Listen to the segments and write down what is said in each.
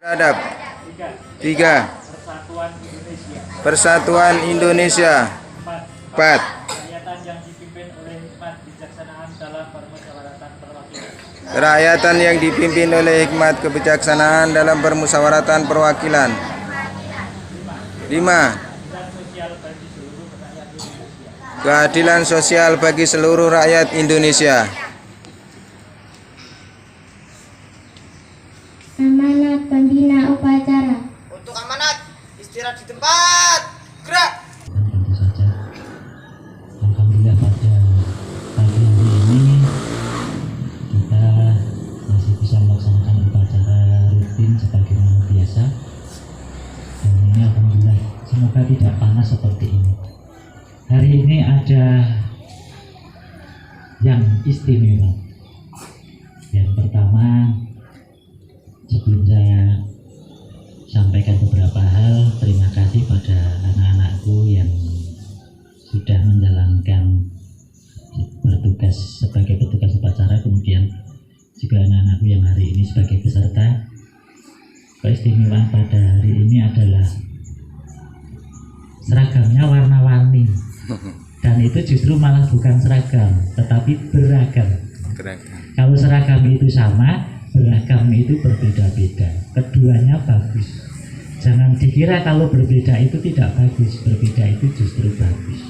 Beradab. 3. Persatuan Indonesia. 4. Kerakyatan yang dipimpin oleh hikmat kebijaksanaan dalam permusyawaratan perwakilan. 5. Keadilan sosial bagi seluruh rakyat Indonesia. Amanat pembina upacara. Untuk amanat, istirahat di tempat. Gerak. Tentu saja, alhamdulillah pada pagi hari ini kita masih bisa melaksanakan upacara rutin sebagaimana biasa. Dan ini alhamdulillah, semoga tidak panas seperti ini. Hari ini ada yang istimewa. Yang pertama, sebelum saya sampaikan beberapa hal, terima kasih pada anak-anakku yang sudah menjalankan bertugas sebagai petugas upacara, kemudian juga anak-anakku yang hari ini sebagai peserta. Keistimewaan pada hari ini adalah seragamnya warna-warni, dan itu justru malah bukan seragam tetapi beragam. Kalau seragam itu sama, beragam itu berbeda-beda. Keduanya bagus. Jangan dikira kalau berbeda itu tidak bagus, berbeda itu justru bagus.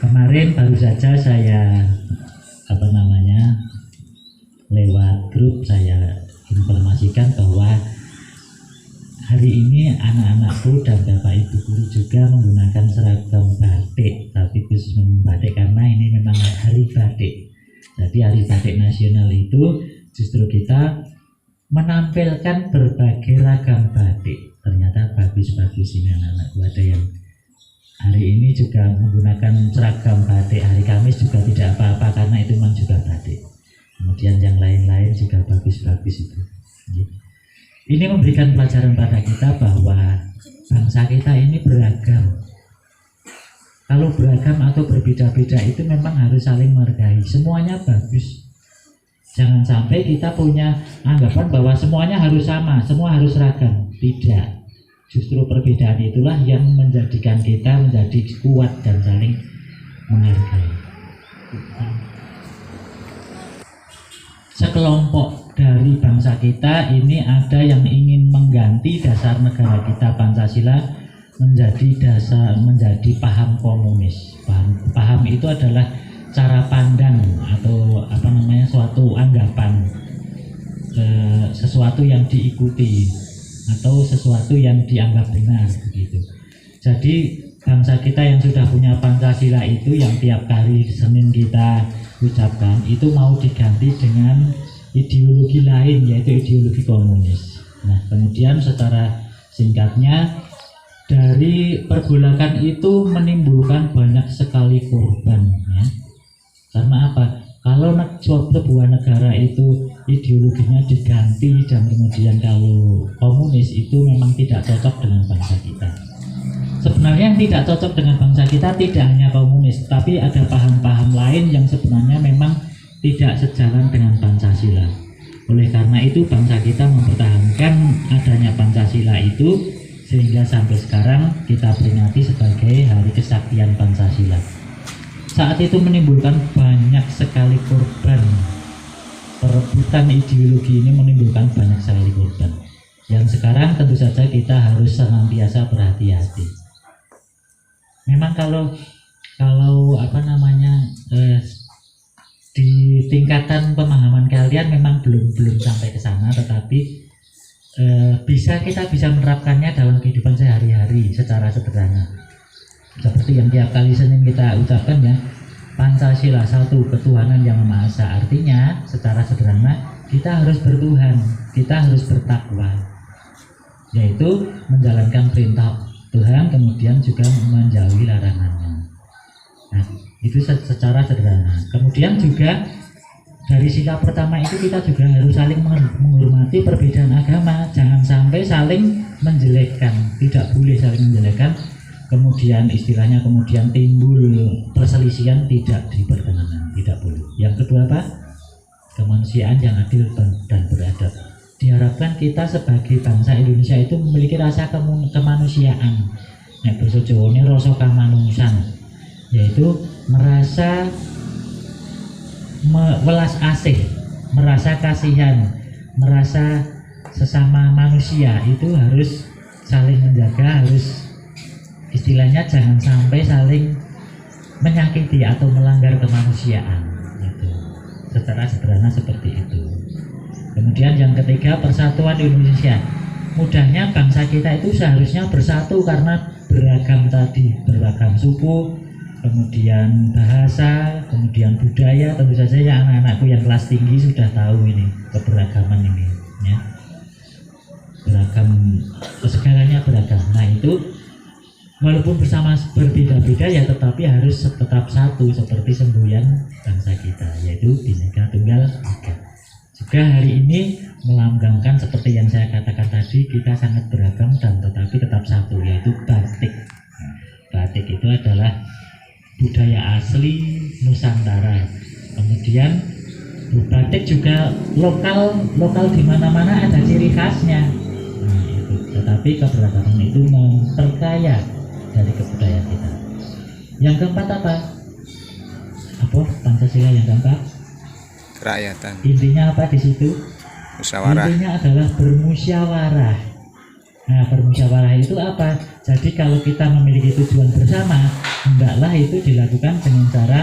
Kemarin baru saja saya lewat grup saya informasikan bahwa hari ini anak-anakku dan bapak ibu guru juga menggunakan seragam batik, tapi khusus batik karena ini memang hari batik. Jadi hari batik nasional itu justru kita menampilkan berbagai ragam batik. Ternyata bagus-bagus ini anak-anakku. Ada yang hari ini juga menggunakan seragam batik, hari Kamis juga tidak apa-apa karena itu memang juga batik. Kemudian yang lain-lain juga bagus-bagus itu. Ini memberikan pelajaran pada kita bahwa bangsa kita ini beragam. Kalau beragam atau berbeda-beda itu memang harus saling menghargai. Semuanya bagus. Jangan sampai kita punya anggapan bahwa semuanya harus sama, semua harus seragam. Tidak. Justru perbedaan itulah yang menjadikan kita menjadi kuat dan saling menghargai. Sekelompok dari bangsa kita ini ada yang ingin mengganti dasar negara kita Pancasila menjadi paham komunis. Paham itu adalah cara pandang atau suatu anggapan, sesuatu yang diikuti atau sesuatu yang dianggap benar begitu. Jadi bangsa kita yang sudah punya Pancasila itu yang tiap kali Senin kita ucapkan itu mau diganti dengan ideologi lain, yaitu ideologi komunis. Nah, kemudian secara singkatnya, dari pergolakan itu menimbulkan banyak sekali korban, ya. Karena apa? Kalau sebuah negara itu ideologinya diganti dan kemudian kalau komunis itu memang tidak cocok dengan bangsa kita. Sebenarnya yang tidak cocok dengan bangsa kita tidak hanya komunis, tapi ada paham-paham lain yang sebenarnya memang tidak sejalan dengan Pancasila. Oleh karena itu bangsa kita mempertahankan adanya Pancasila itu, sehingga sampai sekarang kita peringati sebagai Hari Kesaktian Pancasila. Saat itu menimbulkan banyak sekali korban. Perebutan ideologi ini menimbulkan banyak sekali korban. Yang sekarang tentu saja kita harus senantiasa berhati-hati. Memang kalau di tingkatan pemahaman kalian memang belum sampai ke sana, tetapi kita bisa menerapkannya dalam kehidupan sehari-hari secara sederhana. Seperti yang tiap kali Senin kita ucapkan, ya, Pancasila satu, ketuhanan yang Maha Esa. Artinya secara sederhana kita harus bertuhan, kita harus bertakwa, yaitu menjalankan perintah Tuhan, kemudian juga menjauhi larangannya. Nah, itu secara sederhana. Kemudian juga dari sikap pertama itu kita juga harus saling menghormati perbedaan agama. Jangan sampai saling menjelekkan, tidak boleh saling menjelekkan. Kemudian istilahnya timbul perselisihan, tidak diperkenankan, tidak boleh. Yang kedua apa? Kemanusiaan yang adil dan beradab. diharapkan kita sebagai bangsa Indonesia itu memiliki rasa kemanusiaan. Nek basa Jawane rasa kamanungsan, yaitu merasa welas asih, merasa kasihan, merasa sesama manusia itu harus saling menjaga, harus istilahnya jangan sampai saling menyakiti atau melanggar kemanusiaan gitu. Secara sederhana seperti itu. Kemudian yang ketiga, persatuan Indonesia. Mudahnya bangsa kita itu seharusnya bersatu karena beragam tadi, beragam suku, kemudian bahasa, kemudian budaya. Tentu saja ya anak-anakku yang kelas tinggi sudah tahu ini keberagaman ini ya. Beragam, segalanya beragam. Nah itu walaupun bersama berbeda-beda ya tetapi harus tetap satu seperti semboyan bangsa kita, yaitu Bhinneka Tunggal Ika. Juga hari ini melambangkan seperti yang saya katakan tadi, kita sangat beragam dan tetapi tetap satu, yaitu batik. Batik itu adalah budaya asli Nusantara. Kemudian batik juga lokal di mana-mana ada ciri khasnya. Nah, itu. Tetapi keberagaman itu memperkaya dari kebudayaan kita. Yang keempat apa? Apa Pancasila yang keempat? Kerakyatan, Intinya apa di situ? musyawarah. Intinya adalah bermusyawarah. Nah, bermusyawarah itu apa? Jadi kalau kita memiliki tujuan bersama, hendaklah itu dilakukan dengan cara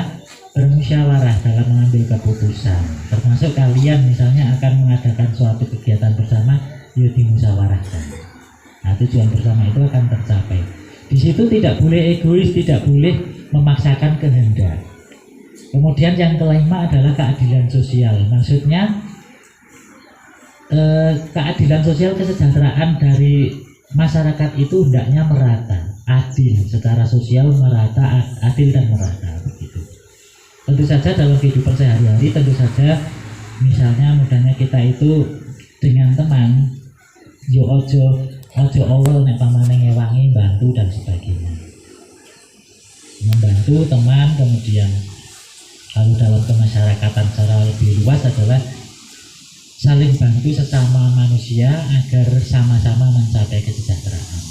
bermusyawarah dalam mengambil keputusan. Termasuk kalian misalnya akan mengadakan suatu kegiatan bersama, ya dimusyawarahkan. Nah, tujuan bersama itu akan tercapai. Di situ tidak boleh egois, tidak boleh memaksakan kehendak. Kemudian yang kelima adalah keadilan sosial. Maksudnya keadilan sosial, kesejahteraan dari masyarakat itu hendaknya merata, adil secara sosial, merata, adil dan merata begitu. Tentu saja dalam kehidupan sehari-hari, tentu saja misalnya mudahnya kita itu dengan teman, yo ojo awal nek pamane ngewangi, bantu dan sebagainya. Membantu teman, kemudian lalu dalam kemasyarakatan secara lebih luas adalah saling bantu sesama manusia agar sama-sama mencapai kesejahteraan.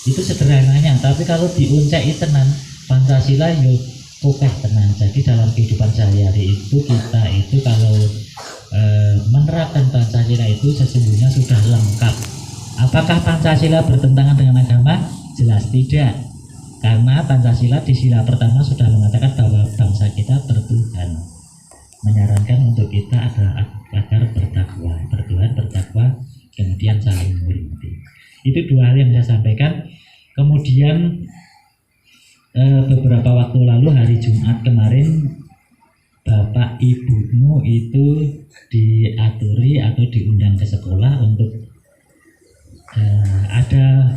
Itu sederhananya, tapi kalau diuncai tenan Pancasila yo kokeh tenan. Jadi dalam kehidupan sehari-hari itu kita itu kalau menerapkan Pancasila itu sesungguhnya sudah lengkap. Apakah Pancasila bertentangan dengan agama? Jelas tidak. Karena Pancasila di sila pertama sudah mengatakan bahwa bangsa kita bertuhan, menyarankan untuk kita adalah agar bertakwa, bertuhan, bertakwa, kemudian saling menghormati. Itu dua hal yang saya sampaikan. Kemudian beberapa waktu lalu hari Jumat kemarin bapak ibumu itu diaturi atau diundang ke sekolah untuk ada